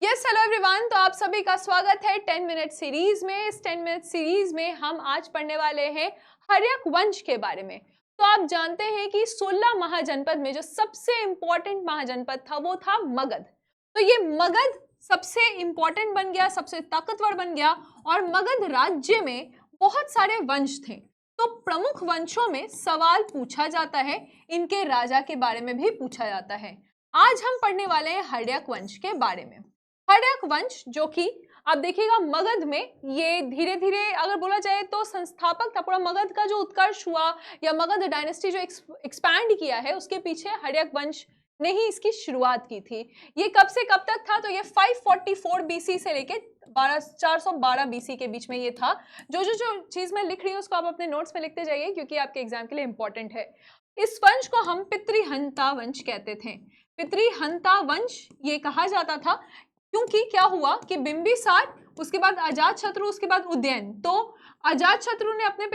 Yes hello everyone, तो आप सभी का स्वागत है 10 मिनट सीरीज में। इस 10 मिनट सीरीज में हम आज पढ़ने वाले हैं हर्यक वंश के बारे में। तो आप जानते हैं कि 16 महाजनपद में जो सबसे इंपॉर्टेंट महाजनपद था वो था मगध। तो ये मगध सबसे इंपॉर्टेंट बन गया, सबसे ताकतवर बन गया और मगध राज्य में बहुत सारे वंश थे। तो प्रमुख वंशों में सवाल पूछा जाता है, इनके राजा के बारे में भी पूछा जाता है। आज हम पढ़ने वाले हैं हर्यक वंश के बारे में। हर्यक वंश जो कि आप देखिएगा मगध में ये धीरे धीरे अगर बोला जाए तो संस्थापक था। पूरा मगध का जो उत्कर्ष हुआ या मगध डायनेस्टी जो एक्सपैंड किया है उसके पीछे हर्यक वंश ने ही इसकी शुरुआत की थी। ये कब से कब तक था? तो ये 544 बीसी से लेके 412 बीसी के बीच में ये था। जो चीज मैं लिख रही हूँ उसको आप अपने नोट्स में लिखते जाइए क्योंकि आपके एग्जाम के लिए इंपॉर्टेंट है। इस वंश को हम पितृहंता वंश कहते थे। पितृहंता वंश ये कहा जाता था क्योंकि क्या हुआ कि बिंबिसार, उसके बाद अजातशत्रु, उसके बाद उदयन। तो अजातशत्रु ने अपने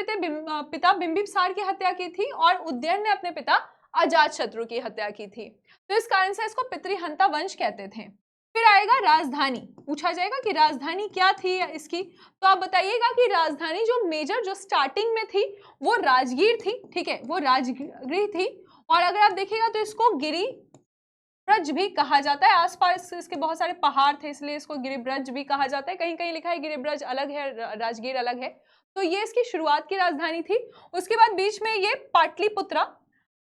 पिता बिंबिसार की हत्या की थी और उदयन ने अपने पिता अजातशत्रु की हत्या की थी। तो इस कारण से इसको पितृहंता वंश कहते थे। फिर आएगा राजधानी। पूछा जाएगा कि राजधानी क्या थी इसकी, तो आप बताइएगा कि राजधानी जो मेजर जो स्टार्टिंग में थी वो राजगीर थी। ठीक है, वो राजगीर थी। और अगर आप देखिएगा तो इसको गिरी ब्रज भी कहा जाता है। आसपास इसके बहुत सारे पहाड़ थे इसलिए इसको गिरिब्रज भी कहा जाता है। कहीं कहीं लिखा है गिरिब्रज अलग है, राजगीर अलग है। तो ये इसकी शुरुआत की राजधानी थी। उसके बाद बीच में ये पाटलिपुत्रा,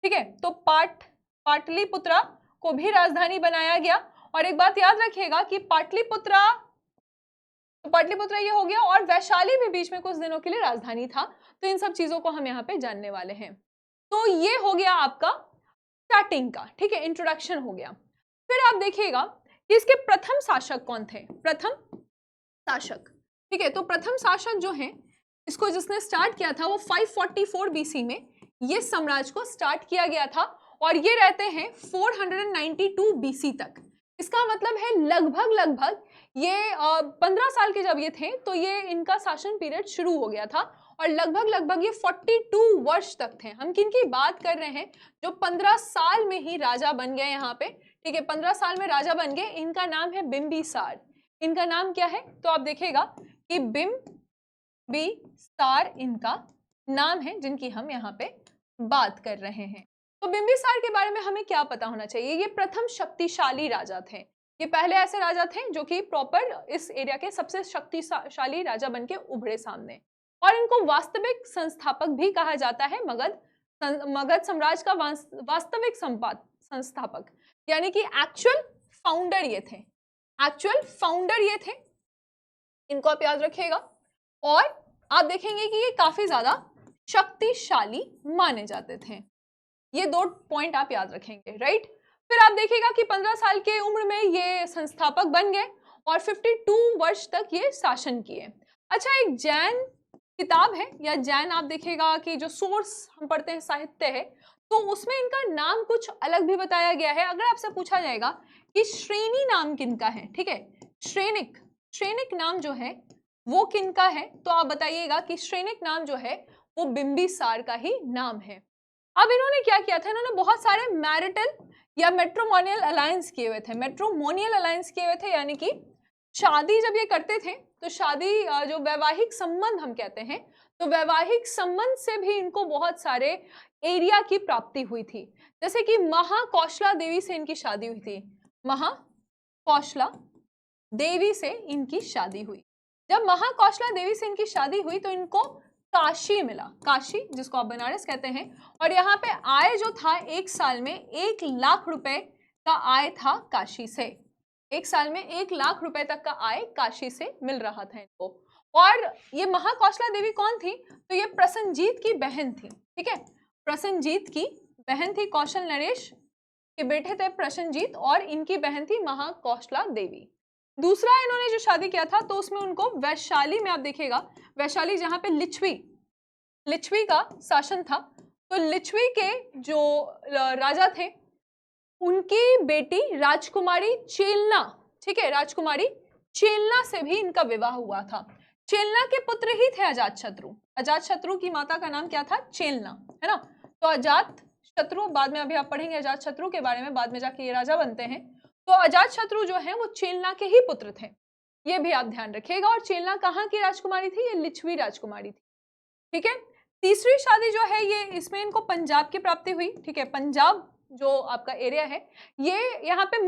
ठीक है, तो पाटलिपुत्रा को भी राजधानी बनाया गया। और एक बात याद रखिएगा कि पाटलिपुत्रा ये हो गया और वैशाली भी बीच में कुछ दिनों के लिए राजधानी था। तो इन सब चीजों को हम यहाँ पे जानने वाले हैं। तो ये हो गया आपका स्टार्टिंग का, ठीक है, इंट्रोडक्शन हो गया। फिर आप देखिएगा कि इसके प्रथम शासक कौन थे। प्रथम शासक, ठीक है, तो प्रथम शासक जो है इसको जिसने स्टार्ट किया था वो 544 बीसी में ये साम्राज्य को स्टार्ट किया गया था और ये रहते हैं 492 बीसी तक। इसका मतलब है लगभग ये 15 साल के जब ये थे तो ये इनका शासन पीरियड शुरू हो गया था और लगभग ये 42 वर्ष तक थे। हम किन की बात कर रहे हैं? जो 15 साल में ही राजा बन गए यहाँ पे, ठीक है, 15 साल में राजा बन गए। इनका नाम है बिंबिसार। इनका नाम क्या है? तो आप देखिएगा कि बिंबिसार इनका नाम है जिनकी हम यहाँ पे बात कर रहे हैं। तो बिंबिसार के बारे में हमें क्या पता होना चाहिए? ये प्रथम शक्तिशाली राजा थे। ये पहले ऐसे राजा थे जो कि प्रॉपर इस एरिया के सबसे शक्तिशाली राजा बन के उभरे सामने। और इनको वास्तविक संस्थापक भी कहा जाता है। मगध साम्राज्य का वास्तविक संस्थापक, यानी कि एक्चुअल फाउंडर ये थे। इनको आप याद रखिएगा। और आप देखेंगे कि ये काफी ज्यादा शक्तिशाली माने जाते थे। ये दो पॉइंट आप याद रखेंगे, राइट। फिर आप देखिएगा कि 15 साल के उम्र में ये संस्थापक बन गए और 52 वर्ष तक ये शासन किए। अच्छा, एक जैन किताब है या जैन आप देखिएगा कि जो सोर्स हम पढ़ते हैं साहित्य है, तो उसमें इनका नाम कुछ अलग भी बताया गया है। अगर आपसे पूछा जाएगा कि श्रेणी नाम किनका है, ठीक है, श्रेणिक नाम जो है वो किनका है, तो आप बताइएगा कि श्रेणिक नाम जो है वो बिंबिसार का ही नाम है। अब इन्होंने क्या किया था? इन्होंने बहुत सारे मैरिटल या मैट्रिमोनियल अलायंस किए हुए थे। यानी कि शादी जब ये करते थे तो शादी जो वैवाहिक संबंध हम कहते हैं, तो वैवाहिक संबंध से भी इनको बहुत सारे एरिया की प्राप्ति हुई थी। जैसे कि महाकौशला देवी से इनकी शादी हुई थी। महाकौशला देवी से इनकी शादी हुई। जब महाकौशला देवी से इनकी शादी हुई तो इनको काशी मिला, काशी जिसको आप बनारस कहते हैं। और यहाँ पे आय जो था एक साल में 1 लाख रुपए का आय था काशी से। एक साल में 1 लाख रुपए तक का आय काशी से मिल रहा था इनको। और ये महाकौशला देवी कौन थी? तो ये प्रसन्नजीत की बहन थी, ठीक है, प्रसन्नजीत की बहन थी। कौशल नरेश के बेटे थे प्रसन्नजीत और इनकी बहन थी महाकौशला देवी। दूसरा इन्होंने जो शादी किया था तो उसमें उनको वैशाली में, आप देखिएगा वैशाली जहां पे लिच्छवी का शासन था, तो लिच्छवी के जो राजा थे उनकी बेटी राजकुमारी चेलना, ठीक है, राजकुमारी चेलना से भी इनका विवाह हुआ था। चेलना के पुत्र ही थे अजातशत्रु की माता का नाम क्या था? चेलना, है ना। तो अजातशत्रु बाद में, अभी आप पढ़ेंगे अजातशत्रु के बारे में, बाद में जाके ये राजा बनते हैं। तो अजातशत्रु जो है वो चेलना के ही पुत्र थे, ये भी आप ध्यान रखिएगा। और चेलना कहाँ की राजकुमारी थी? ये लिच्छवी राजकुमारी थी, ठीक है। तीसरी शादी जो है ये, इसमें इनको पंजाब की प्राप्ति हुई, ठीक है। पंजाब जो आपका एरिया है, ये यहाँ पे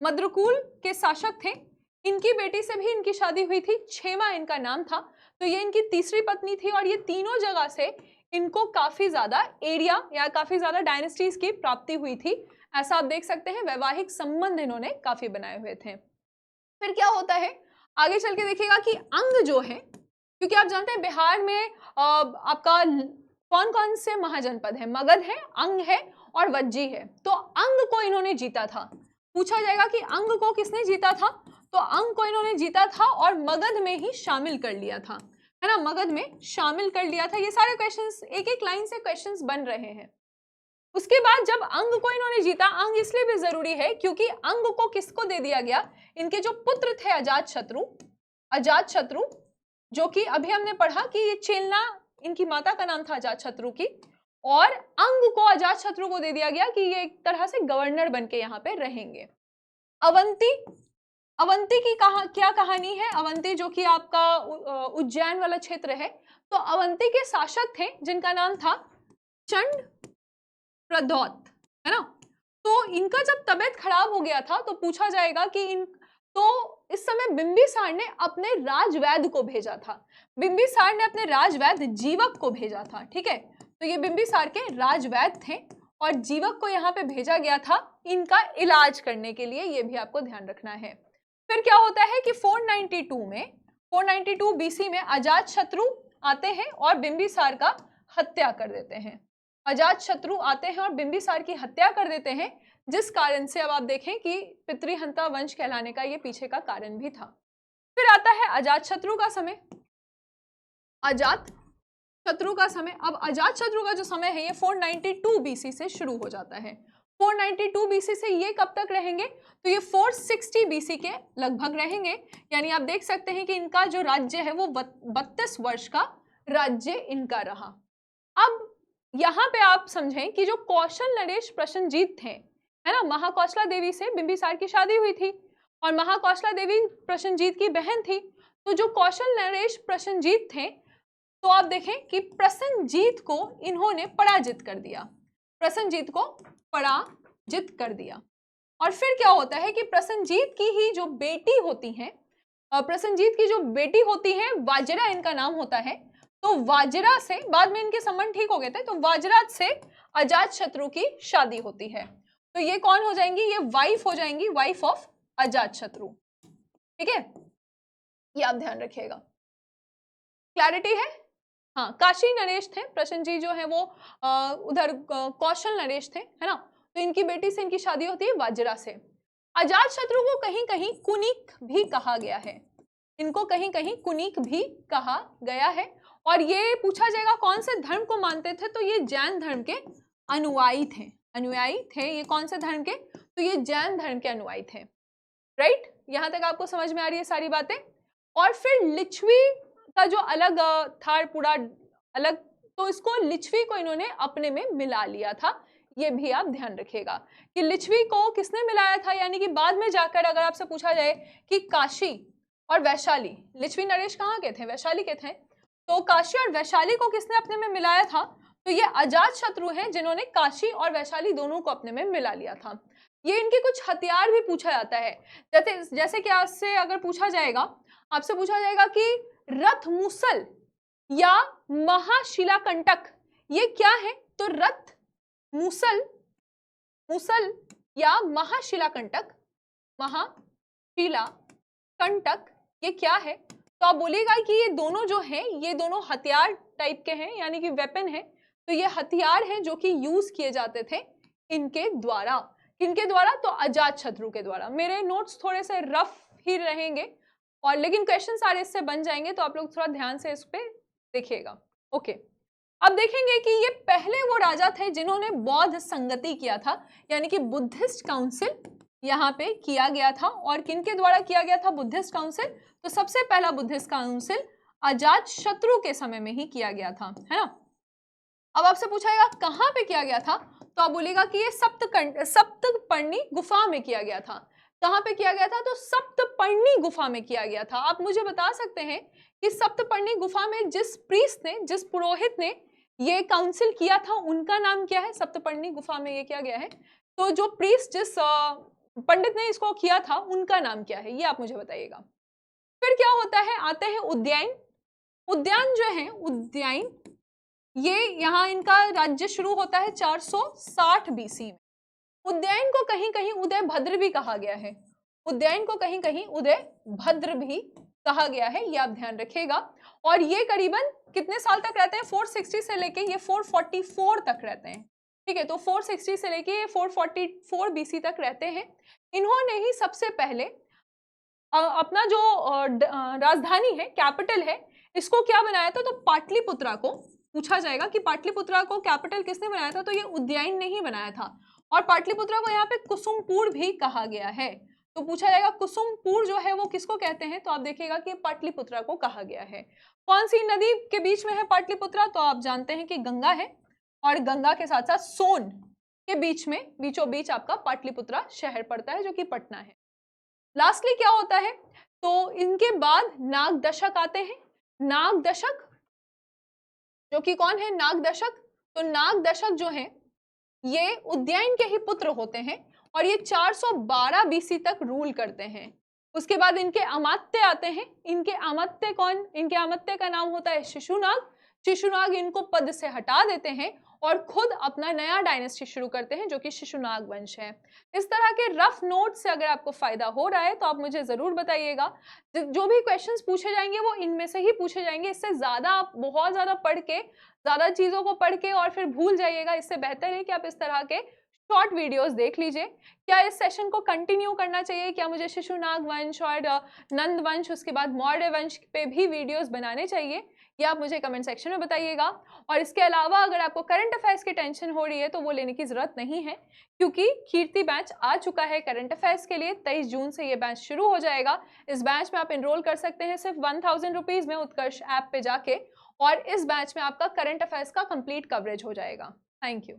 मद्रकुल के शासक थे, इनकी बेटी से भी इनकी शादी हुई थी, छेमा इनका नाम था। तो ये इनकी तीसरी पत्नी थी और ये तीनों जगह से इनको काफी ज्यादा एरिया या काफी ज्यादा डायनेस्टीज की प्राप्ति हुई थी। ऐसा आप देख सकते हैं, वैवाहिक संबंध इन्होंने काफी बनाए हुए थे। फिर क्या होता है, आगे चल के देखिएगा कि अंग जो है, क्योंकि आप जानते हैं बिहार में आपका कौन कौन से महाजनपद है? मगध है, अंग है और वज्जी है। तो अंग को इन्होंने जीता था। पूछा जाएगा कि अंग को किसने जीता था? तो अंग को इन्होंने जीता था और मगध में ही शामिल कर लिया था, है ना, मगध में शामिल कर लिया था। ये सारे क्वेश्चंस एक एक लाइन से क्वेश्चंस बन रहे हैं। उसके बाद जब अंग को इन्होंने जीता, अंग इसलिए भी जरूरी है क्योंकि अंग को किसको दे दिया गया? इनके जो पुत्र थे अजातशत्रु, जो कि अभी हमने पढ़ा कि ये चेलना, इनकी माता का नाम था अजातशत्रु की, और अंग को अजातशत्रु को दे दिया गया कि ये एक तरह से गवर्नर बनके यहाँ पे रहेंगे। अवंती की क्या कहानी है? अवंती जो कि आपका उज्जैन वाला क्षेत्र है, तो अवंती के शासक थे जिनका नाम था चंड प्रद्योत, है ना। तो इनका जब तबीयत खराब हो गया था तो पूछा जाएगा कि इस समय बिंबिसार ने अपने राजवैद्य को भेजा था, बिंबिसार ने अपने राजवैद्य जीवक को भेजा था, ठीक है। तो ये बिंबिसार के राजवैद्य थे और जीवक को यहाँ पे भेजा गया था इनका इलाज करने के लिए, ये भी आपको ध्यान रखना है। फिर क्या होता है कि 492 बीसी में अजातशत्रु आते हैं और बिंबिसार का हत्या कर देते हैं। अजातशत्रु आते हैं और बिंबिसार की हत्या कर देते हैं, जिस कारण से अब आप देखें कि पितृहंता वंश कहलाने का ये पीछे का कारण भी था। फिर आता है अजातशत्रु का समय। अजातशत्रु का समय, अब अजातशत्रु का जो समय है ये 492 बीसी से शुरू हो जाता है। 492 बीसी से ये कब तक रहेंगे? तो ये 460 बीसी के लगभग रहेंगे। यानी आप देख सकते हैं कि इनका जो राज्य है वो 32 वर्ष का राज्य इनका रहा। अब यहाँ पे आप समझें कि जो कौशल नरेश प्रसन्नजीत थे, है ना, महाकौशला देवी से बिंबिसार की शादी हुई थी और महाकौशला देवी प्रसन्नजीत की बहन थी। तो जो कौशल नरेश प्रसन्नजीत थे, तो आप देखें कि प्रसन्नजीत को इन्होंने पराजित कर दिया, प्रसन्नजीत को पराजित कर दिया। और फिर क्या होता है कि प्रसन्नजीत की ही जो बेटी होती है, प्रसन्नजीत की जो बेटी होती है, वाजरा इनका नाम होता है, तो वाजरा से बाद में इनके संबंध ठीक हो गए थे, तो वाजरा से अजातशत्रु की शादी होती है। तो ये कौन हो जाएंगी? ये वाइफ हो जाएंगी, वाइफ ऑफ अजातशत्रु, ठीक है। ये आप ध्यान रखिएगा, क्लैरिटी है? हाँ, काशी नरेश थे, प्रसन्नजीत जो है वो उधर कौशल नरेश थे, है ना। तो इनकी बेटी से इनकी शादी होती है वाजरा से। अजातशत्रु को कहीं कहीं कुनिक भी कहा गया है, इनको कहीं कहीं कुनिक भी कहा गया है। और ये पूछा जाएगा कौन से धर्म को मानते थे? तो ये जैन धर्म के अनुयायी थे, ये कौन से धर्म के? तो ये जैन धर्म के अनुयायी थे, राइट। यहां तक आपको समझ में आ रही है सारी बातें। और फिर लिच्छवी का जो अलग था, पूरा अलग, तो इसको लिच्छवी को इन्होंने अपने में मिला लिया था। ये भी आप ध्यान रखिएगा कि लिच्छवी को किसने मिलाया था, यानी कि बाद में जाकर अगर आपसे पूछा जाए कि काशी और वैशाली, लिच्छवी नरेश कहाँ के थे? वैशाली के थे। तो काशी और वैशाली को किसने अपने में मिलाया था? तो ये अजातशत्रु हैं जिन्होंने काशी और वैशाली दोनों को अपने में मिला लिया था। ये इनके कुछ हथियार भी पूछा जाता है, जैसे कि आपसे अगर पूछा जाएगा, आपसे पूछा जाएगा कि रथ मूसल या महाशिलाकंटक ये क्या है? तो रथ मूसल या महाशिलाकंटक ये क्या है? तो आप बोलिएगा कि ये दोनों जो हैं, ये दोनों हथियार टाइप के हैं, यानी कि वेपन है। तो ये हथियार हैं जो कि यूज किए जाते थे इनके द्वारा, किनके द्वारा? तो अजातशत्रु के द्वारा। मेरे नोट्स थोड़े से रफ ही रहेंगे और लेकिन क्वेश्चन सारे इससे बन जाएंगे, तो आप लोग थोड़ा ध्यान से इस पे देखिएगा। ओके, अब देखेंगे कि ये पहले वो राजा थे जिन्होंने बौद्ध संगति किया था, यानी कि बुद्धिस्ट काउंसिल यहाँ पे किया गया था। और किनके द्वारा किया गया था बुद्धिस्ट काउंसिल? तो सबसे पहला बुद्धिस्ट काउंसिल अजातशत्रु के समय में ही किया गया था, है ना। अब आपसे पूछा गया कहाँ पे किया गया था? तो आप बोलिएगा कि ये सप्तपर्णी गुफा में किया गया था। कहाँ पे किया गया था? तो सप्तपर्णी गुफा में किया गया था। आप मुझे बता सकते हैं कि सप्तपर्णी गुफा में जिस प्रीस्ट ने, जिस पुरोहित ने ये काउंसिल किया था, उनका नाम क्या है? सप्तपर्णी गुफा में ये किया गया है, तो जो प्रीस्ट, जिस पंडित ने इसको किया था, उनका नाम क्या है? ये आप मुझे बताइएगा। फिर क्या होता है? आते हैं उद्यान। उद्यान जो है, उद्यान, ये यहाँ इनका राज्य शुरू होता है 460 बीसी में। उद्यान को कहीं कहीं उदय भद्र भी कहा गया है। उद्यान को कहीं कहीं उदय भद्र भी कहा गया है, ये आप ध्यान रखिएगा। और ये करीबन कितने साल तक रहते हैं? 460 से लेके ये 444 तक रहते हैं। ठीक है, तो 460 से लेके ये 444 बीसी तक रहते हैं। इन्होंने ही सबसे पहले अपना जो राजधानी है, कैपिटल है, इसको क्या बनाया था? तो पाटलिपुत्रा को पूछा जाएगा कि पाटलिपुत्रा को कैपिटल किसने बनाया था? तो ये उद्यान ने ही बनाया था। और पाटलिपुत्रा को यहाँ पे कुसुमपुर भी कहा गया है। तो पूछा जाएगा कुसुमपुर जो है वो किसको कहते हैं? तो आप देखिएगा कि पाटलिपुत्रा को कहा गया है। कौन सी नदी के बीच में है पाटलिपुत्रा? तो आप जानते हैं कि गंगा है, और गंगा के साथ साथ सोन के बीच में, बीचों बीच आपका पाटलिपुत्रा शहर पड़ता है, जो कि पटना है। लास्टली क्या होता है? तो इनके बाद नागदशक आते हैं। नागदशक जो कि कौन है? नागदशक। तो नागदशक जो है ये उद्यान के ही पुत्र होते हैं, और ये 412 बीसी तक रूल करते हैं। उसके बाद इनके अमात्य आते हैं। इनके अमात्य कौन? इनके अमात्य का नाम होता है शिशुनाग। शिशुनाग इनको पद से हटा देते हैं और खुद अपना नया डायनेस्टी शुरू करते हैं, जो कि शिशुनाग वंश है। इस तरह के रफ नोट से अगर आपको फायदा हो रहा है तो आप मुझे जरूर बताइएगा। जो भी क्वेश्चंस पूछे जाएंगे वो इनमें से ही पूछे जाएंगे। इससे ज्यादा आप बहुत ज्यादा पढ़ के, ज्यादा चीजों को पढ़ के और फिर भूल जाइएगा। इससे बेहतर है कि आप इस तरह के शॉर्ट वीडियोस देख लीजिए। क्या इस सेशन को कंटिन्यू करना चाहिए? क्या मुझे शिशुनाग वंश और नंद वंश, उसके बाद मौर्य वंश पे भी वीडियोस बनाने चाहिए? ये आप मुझे कमेंट सेक्शन में बताइएगा। और इसके अलावा अगर आपको करंट अफेयर्स की टेंशन हो रही है तो वो लेने की जरूरत नहीं है, क्योंकि कीर्ति बैच आ चुका है करंट अफेयर्स के लिए। 23 जून से ये बैच शुरू हो जाएगा। इस बैच में आप एनरोल कर सकते हैं सिर्फ 1000 रुपीज में उत्कर्ष ऐप पे जाके, और इस बैच में आपका करंट अफेयर्स का कंप्लीट कवरेज हो जाएगा। Thank you.